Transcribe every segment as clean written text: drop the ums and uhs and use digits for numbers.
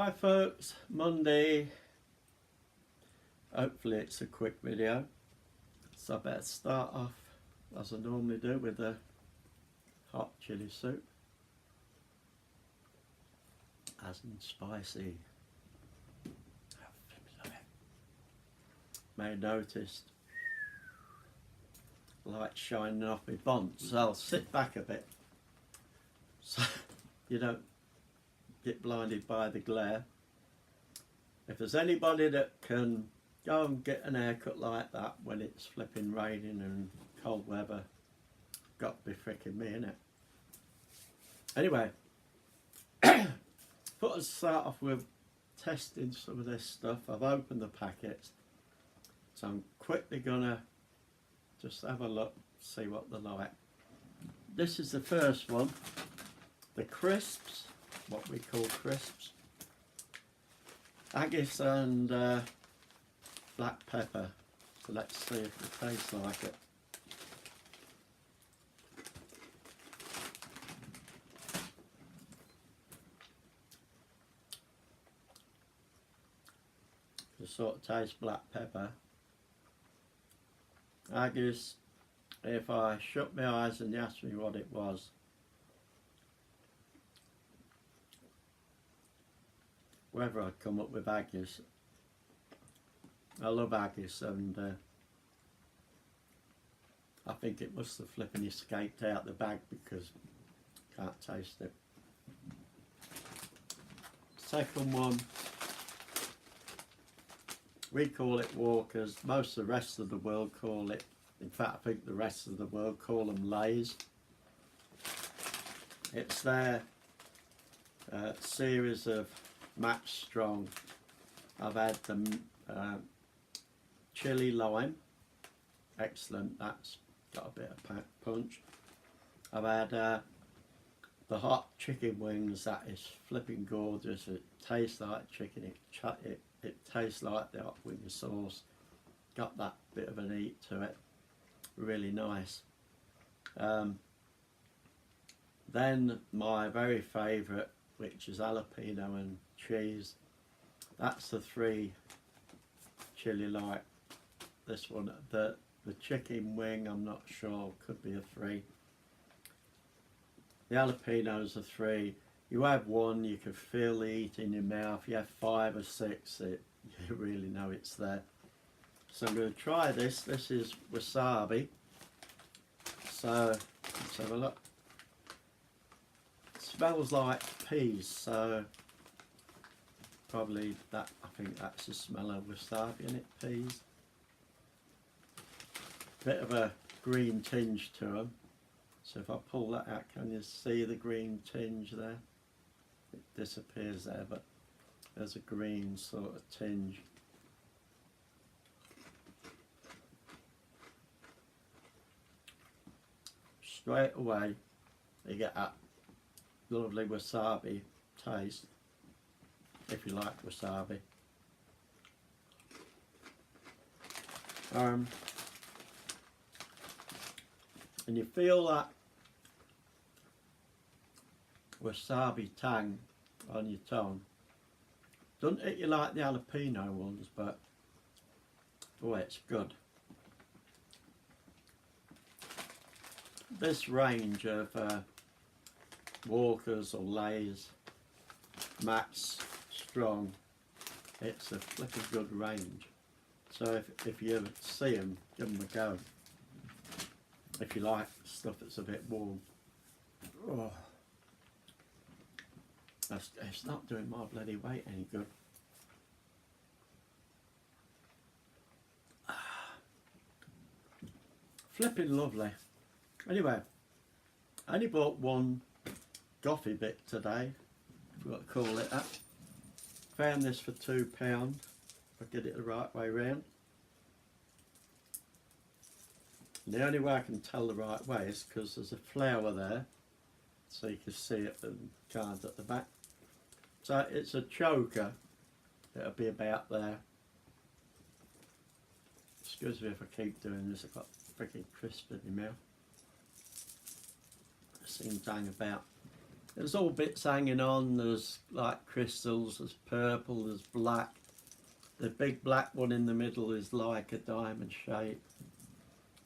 Hi folks, Monday. Hopefully it's a quick video. So I better start off as I normally do with a hot chilli soup. As in spicy. May have noticed light shining off my bonnet, so I'll sit back a bit so you don't get blinded by the glare. If there's anybody that can go and get an haircut like that when it's flipping raining and cold weather, got to be freaking me, innit? Anyway, thought I'd start off with testing some of this stuff. I've opened the packets, so I'm quickly gonna just have a look, see what they're like. This is the first one, the crisps, what we call crisps. Haggis and black pepper. So let's see if it tastes like it. It sort of tastes black pepper. Haggis, if I shut my eyes and you asked me what it was, whether I'd come up with haggis. I love haggis, and I think it must have flipping escaped out the bag because I can't taste it. Second one, we call it Walkers. Most of the rest of the world call it, in fact I think the rest of the world call them Lays. It's their series of Match Strong. I've had the chili lime, excellent, that's got a bit of punch. I've had the hot chicken wings, that is flipping gorgeous. It tastes like chicken, it tastes like the hot wing sauce, got that bit of an heat to it, really nice. Then my very favourite, which is jalapeno and cheese. That's the 3 chili like. This one, the chicken wing, I'm not sure, could be a 3. The jalapenos are 3. You have 1, you can feel the heat in your mouth. You have 5 or 6, you really know it's there. So I'm going to try this. This is wasabi. So let's have a look. It smells like peas, so probably that, I think that's the smell of wasabi in it, peas. Bit of a green tinge to them. So if I pull that out, can you see the green tinge there? It disappears there, but there's a green sort of tinge. Straight away you get that lovely wasabi taste, if you like wasabi. And you feel that wasabi tang on your tongue. Doesn't hit you like the jalapeno ones, but boy, it's good. This range of Walkers or Lays, Max Strong, it's a flipping good range. So if you see them, give them a go. If you like stuff that's a bit warm. Oh, it's not doing my bloody weight any good. Flipping lovely. Anyway, I only bought 1 Goffy bit today, if you want to call it that. Found this for £2, if I get it the right way round. And the only way I can tell the right way is because there's a flower there, so you can see it and can't at the back. So it's a choker, it'll be about there. Excuse me if I keep doing this, I've got freaking crisp in my mouth. It seems to hang about. There's all bits hanging on. There's like crystals, there's purple, there's black. The big black one in the middle is like a diamond shape.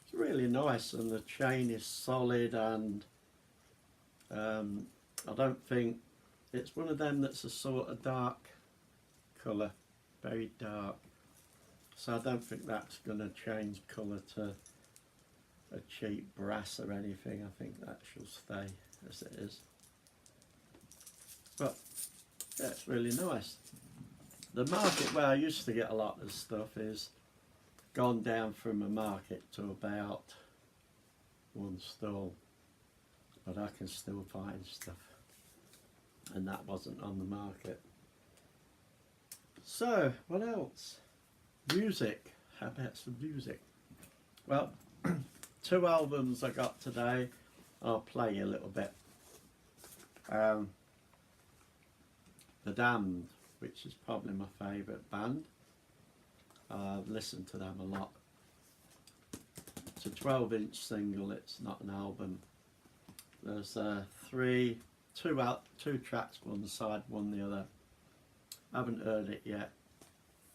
It's really nice, and the chain is solid, and I don't think it's one of them that's a sort of dark colour, very dark. So I don't think that's going to change colour to a cheap brass or anything. I think that shall stay as it is. But yeah, it's really nice. The market where I used to get a lot of stuff is gone down from a market to about one stall, but I can still find stuff, and that wasn't on the market. So what else? Music. How about some music? Well, 2 albums I got today. I'll play you a little bit. The Damned, which is probably my favourite band. I've listened to them a lot. It's a 12-inch single, it's not an album. There's two tracks, one side, one the other. I haven't heard it yet,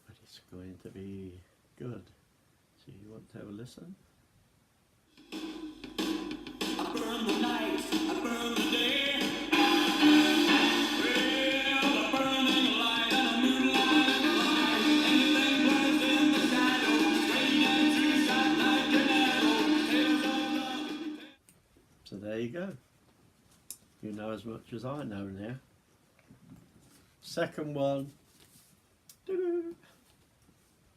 but it's going to be good. So you want to have a listen? I burn the night, I burn the day. So there you go. You know as much as I know now. Second one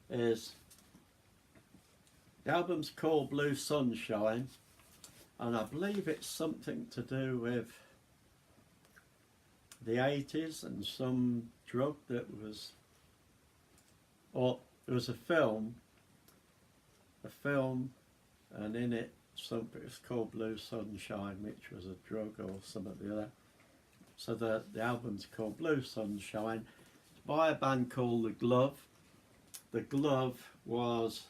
is, the album's called Blue Sunshine, and I believe it's something to do with the 80s and some drug that was, or it was a film, and in it something, it's called Blue Sunshine, which was a drug or something or the other. So the album's called Blue Sunshine. It's by a band called The Glove. The Glove was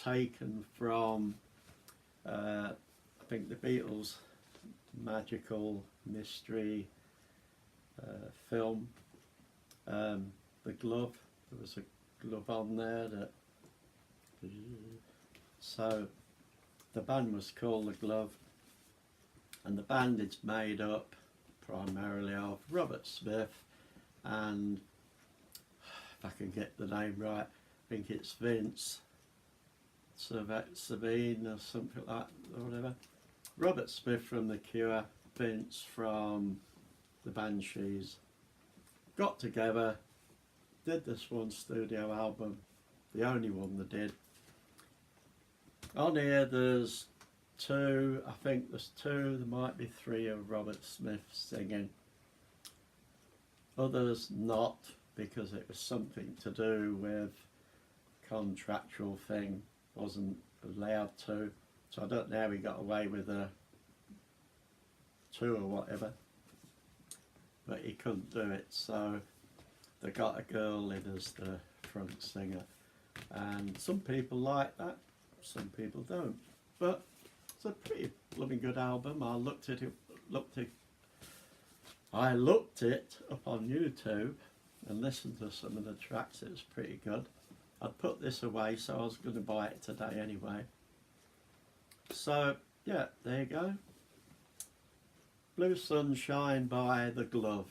taken from I think the Beatles' magical mystery film, The Glove. There was a glove on there that, so the band was called The Glove, and the band is made up primarily of Robert Smith and, if I can get the name right, I think it's Vince Savine or something like that, or whatever. Robert Smith from The Cure, Vince from the Banshees, got together, did this one studio album, the only one they did. On here there's 2, I think there's 2, there might be 3 of Robert Smith singing. Others not, because it was something to do with contractual thing, wasn't allowed to. So I don't know how he got away with a 2 or whatever, but he couldn't do it, so they got a girl in as the front singer, and some people like that, some people don't, but it's a pretty blooming good album. I looked it up on YouTube and listened to some of the tracks. It was pretty good. I'd put this away, so I was going to buy it today anyway. So yeah, there you go. Blue Sunshine by The Glove.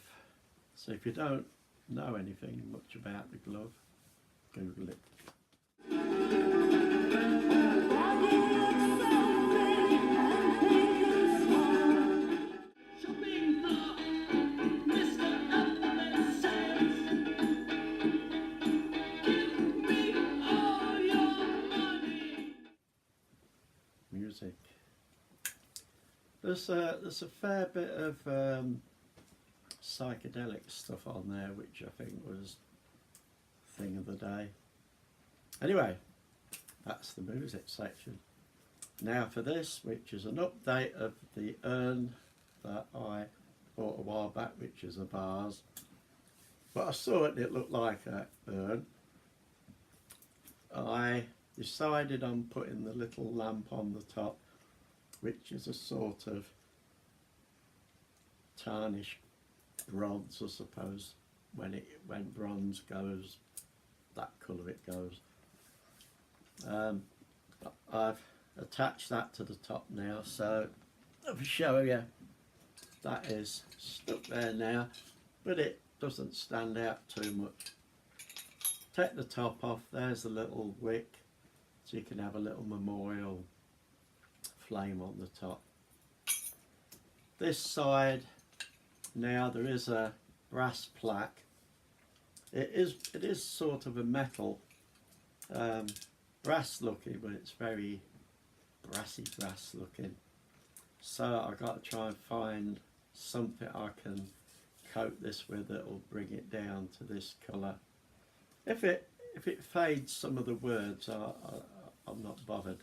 So if you don't know anything much about The Glove, Google it. Music. There's a fair bit of psychedelic stuff on there, which I think was thing of the day. Anyway, that's the music section. Now for this, which is an update of the urn that I bought a while back, which is a vase. But I saw it and it looked like an urn. I decided on putting the little lamp on the top, which is a sort of tarnish bronze, I suppose. When bronze goes, that colour it goes. I've attached that to the top now, so I'll show you that is stuck there now, but it doesn't stand out too much. Take the top off, there's a little wick, so you can have a little memorial flame on the top. This side now there is a brass plaque. It is sort of a metal, brass looking, but it's very brassy brass looking. So I've got to try and find something I can coat this with that will bring it down to this colour. If it fades some of the words, I'm not bothered.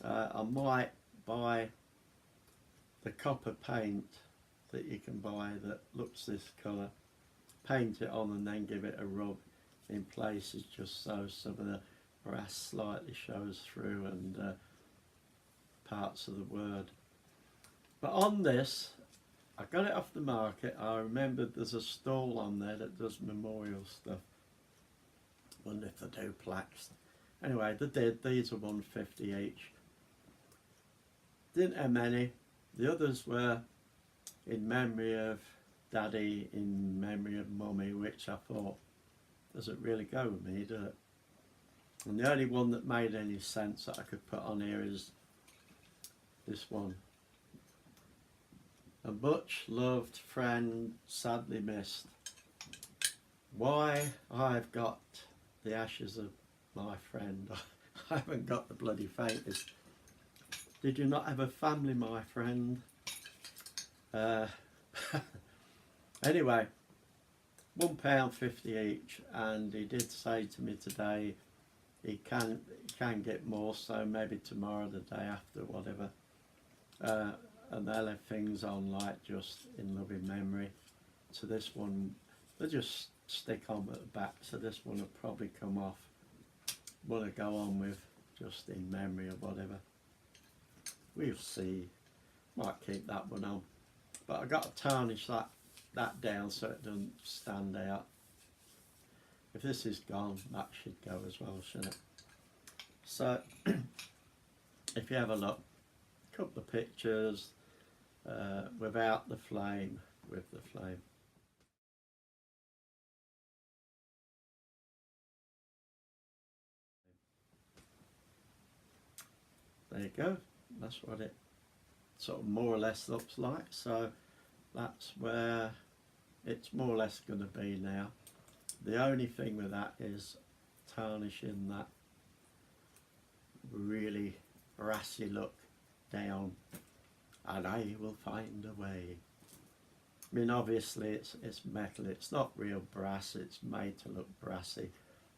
I might buy the copper paint that you can buy that looks this colour, paint it on and then give it a rub in places just so some of the brass slightly shows through and parts of the word. But on this, I got it off the market. I remembered there's a stall on there that does memorial stuff. Wonder if they do plaques. Anyway, they did. These are $1.50 each. Didn't have many. The others were in memory of Daddy, in memory of Mummy, which I thought doesn't really go with me, does it? And the only one that made any sense that I could put on here is this one. A much loved friend, sadly missed. Why I've got the ashes of my friend. I haven't got the bloody faintest. Did you not have a family, my friend? Anyway, £1.50 each, and he did say to me today he can get more, so maybe tomorrow, the day after, whatever. And they'll have things on like just in loving memory. So this one, they just stick on at the back, so this one will probably come off. Want to go on with just in memory or whatever. We'll see. Might keep that one on. But I've got to tarnish that down so it doesn't stand out. If this is gone, that should go as well, shouldn't it? So, if you have a look, a couple of pictures without the flame, with the flame. There you go. That's what it sort of more or less looks like. So that's where it's more or less going to be now. The only thing with that is tarnishing that really brassy look down, and I will find a way. I mean, obviously it's metal, it's not real brass, it's made to look brassy,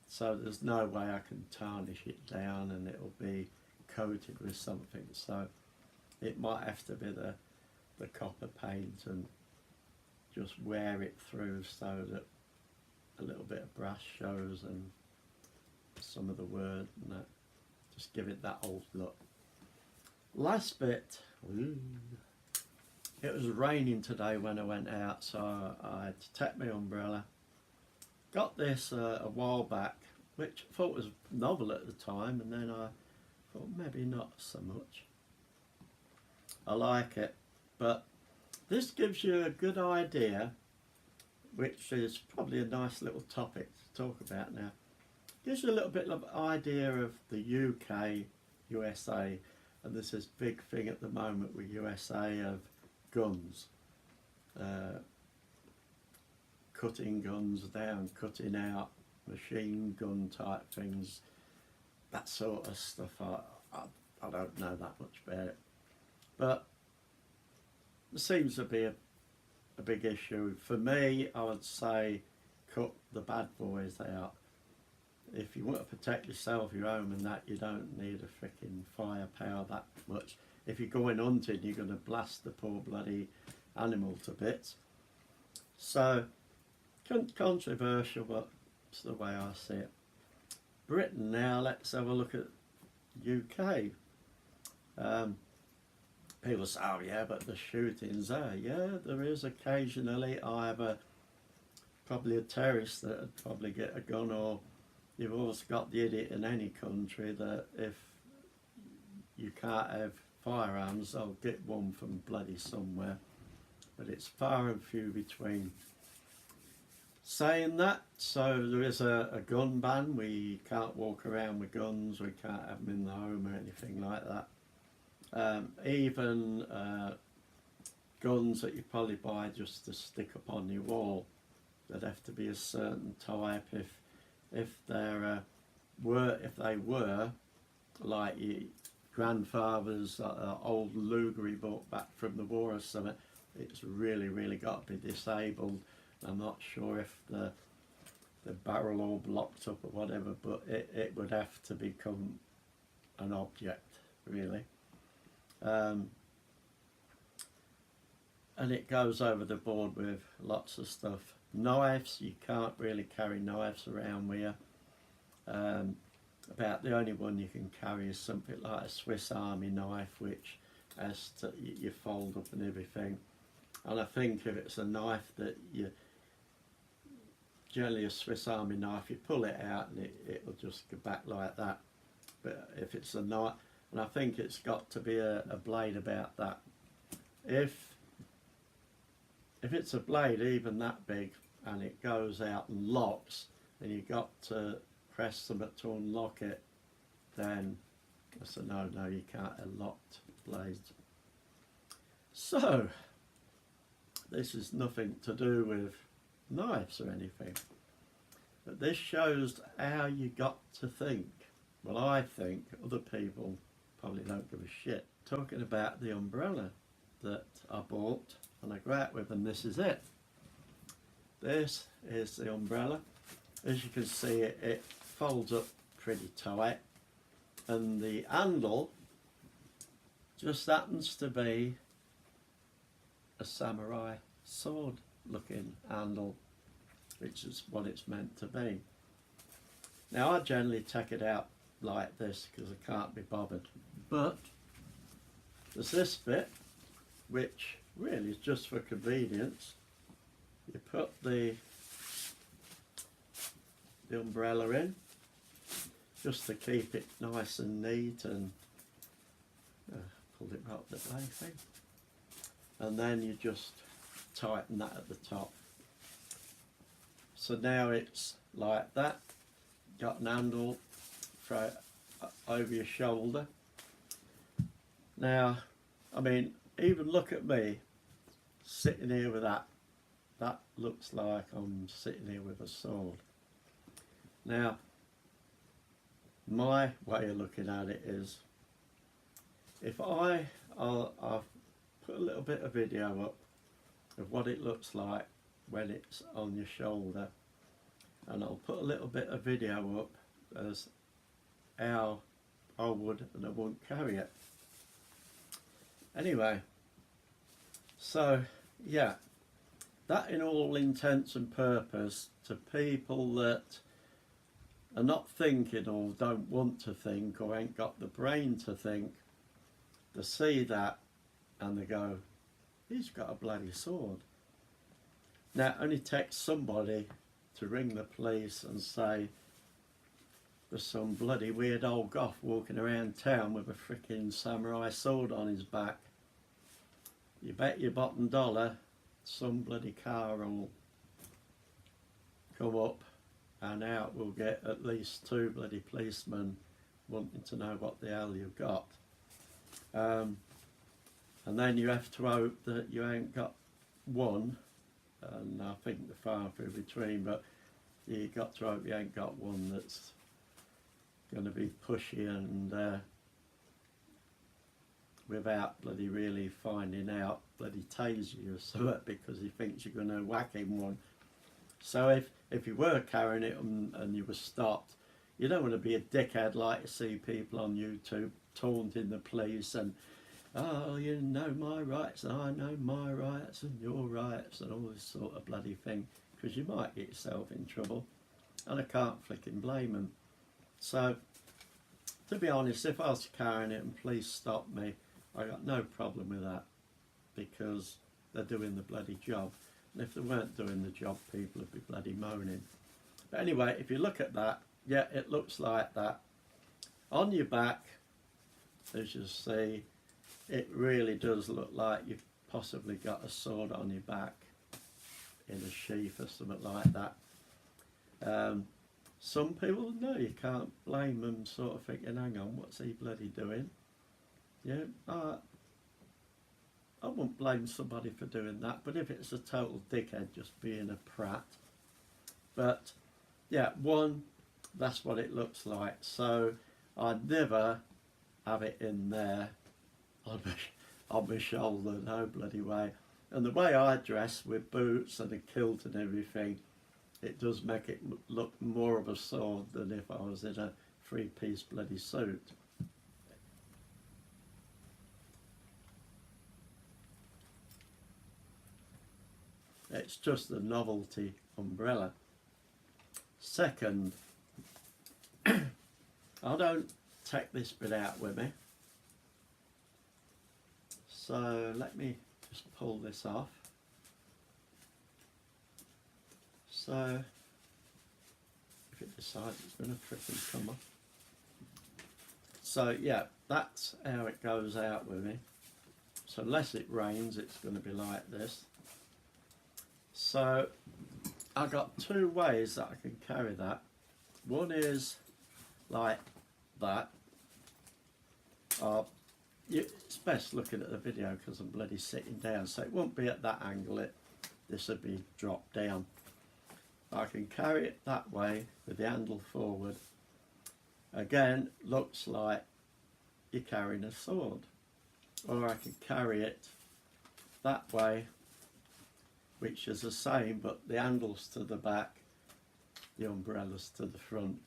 so there's no way I can tarnish it down and it'll be coated with something. So it might have to be the copper paint and just wear it through so that a little bit of brass shows and some of the word and that. Just give it that old look. Last bit. Ooh. It was raining today when I went out, so I had to take my umbrella. Got this a while back, which I thought was novel at the time, and then I thought maybe not so much. I like it, but this gives you a good idea, which is probably a nice little topic to talk about now. Gives you a little bit of idea of the UK, USA, and there's this big thing at the moment with USA of guns. Cutting guns down, cutting out, machine gun type things, that sort of stuff. I don't know that much about it, but there seems to be a big issue. For me, I would say cut the bad boys out. If you want to protect yourself, your home and that, you don't need a freaking firepower that much. If you're going hunting, you're going to blast the poor bloody animal to bits. So, controversial, but it's the way I see it. Britain now, let's have a look at UK. people say, oh yeah, but the shooting's there. Yeah, there is occasionally either probably a terrorist that would probably get a gun, or you've always got the idiot in any country that if you can't have firearms, they'll get one from bloody somewhere. But it's far and few between. Saying that, so there is a gun ban. We can't walk around with guns, we can't have them in the home or anything like that. Even guns that you probably buy just to stick up on your wall, they'd have to be a certain type. If they were like your grandfather's old Luger he bought back from the war or something, it's really got to be disabled. I'm not sure if the barrel all blocked up or whatever, but it would have to become an object, really. And it goes over the board with lots of stuff. Knives, you can't really carry knives around with you. About the only one you can carry is something like a Swiss Army knife, which has to, you fold up and everything. And I think if it's a knife that you, generally a Swiss Army knife, you pull it out and it'll just go back like that. But if it's a knife, and I think it's got to be a blade about that. If it's a blade even that big and it goes out and locks, and you've got to press something to unlock it, then that's a no, you can't have locked blades. So, this is nothing to do with knives or anything, but this shows how you got to think. Well, I think other people probably don't give a shit. Talking about the umbrella that I bought and I go out with, and this is it. This is the umbrella. As you can see, it folds up pretty tight, and the handle just happens to be a samurai sword looking handle, which is what it's meant to be. Now I generally take it out like this because I can't be bothered, but there's this bit which really is just for convenience. You put the umbrella in just to keep it nice and neat, and pulled it right up the blade thing, and then you just tighten that at the top. So now it's like that, got an handle throw it over your shoulder. Now, I mean, even look at me sitting here with that. That looks like I'm sitting here with a sword. Now, my way of looking at it is, if I'll put a little bit of video up of what it looks like when it's on your shoulder, and I'll put a little bit of video up as how I would and I wouldn't carry it. Anyway, so yeah, that in all intents and purpose, to people that are not thinking or don't want to think or ain't got the brain to think, they see that and they go, he's got a bloody sword. Now it only takes somebody to ring the police and say there's some bloody weird old goth walking around town with a freaking samurai sword on his back. You bet your bottom dollar some bloody car will come up, and out we'll get at least 2 bloody policemen wanting to know what the hell you've got. And then you have to hope that you ain't got one, and I think the far and few between, but you got to hope you ain't got one that's going to be pushy and without bloody really finding out, bloody tase you or something because he thinks you're going to whack him one. So if you were carrying it and you were stopped, you don't want to be a dickhead like you see people on YouTube taunting the police and, oh, you know my rights and I know my rights and your rights and all this sort of bloody thing, because you might get yourself in trouble, and I can't flicking blame them. So, to be honest, if I was carrying it and police stopped me, I got no problem with that because they're doing the bloody job. And if they weren't doing the job, people would be bloody moaning. But anyway, if you look at that, yeah, it looks like that. On your back, as you see, it really does look like you've possibly got a sword on your back in a sheath or something like that. Some people, no, you can't blame them, sort of thinking, hang on, what's he bloody doing? Yeah, I wouldn't blame somebody for doing that, but if it's a total dickhead just being a prat. But yeah, one, that's what it looks like. So I'd never have it in there on my shoulder, no bloody way. And the way I dress with boots and a kilt and everything, it does make it look more of a sword than if I was in a three-piece bloody suit. It's just a novelty umbrella. Second, I don't take this bit out with me. So let me just pull this off. So if it decides it's going to frickin' come off. So yeah, that's how it goes out with me. So unless it rains, it's going to be like this. So I've got two ways that I can carry that. One is like that. It's best looking at the video because I'm bloody sitting down, so it won't be at that angle. This would be dropped down. I can carry it that way with the handle forward. Again, looks like you're carrying a sword. Or I can carry it that way, which is the same, but the handle's to the back, the umbrella's to the front.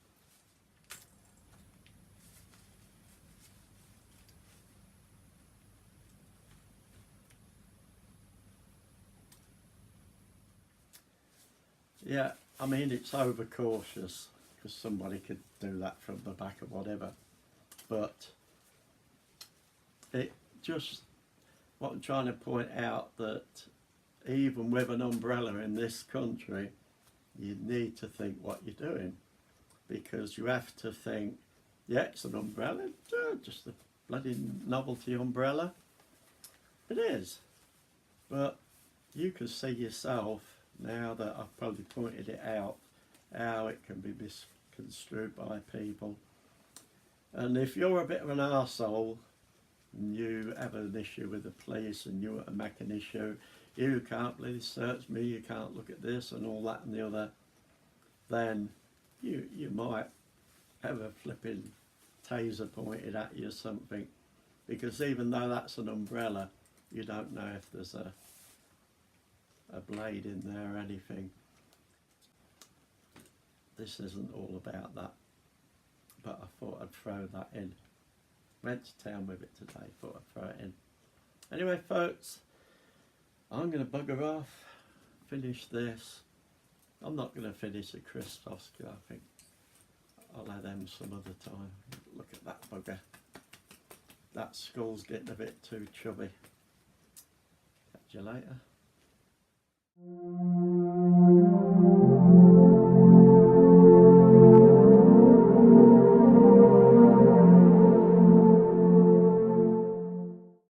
Yeah, I mean, it's overcautious because somebody could do that from the back or whatever, but it just, what I'm trying to point out, that even with an umbrella in this country, you need to think what you're doing, because you have to think, yeah, it's an umbrella, just a bloody novelty umbrella. It is, but you can see yourself, now that I've probably pointed it out, how it can be misconstrued by people. And if you're a bit of an arsehole and you have an issue with the police and you make an issue, you can't really search me, you can't look at this and all that and the other, then you might have a flipping taser pointed at you or something, because even though that's an umbrella, you don't know if there's a blade in there or anything. This isn't all about that, but I thought I'd throw that in. Went to town with it today, thought I'd throw it in. Anyway folks, I'm going to bugger off, finish this. I'm not going to finish the crisps, Oscar. I think I'll have them some other time. Look at that bugger. That skull's getting a bit too chubby. Catch you later.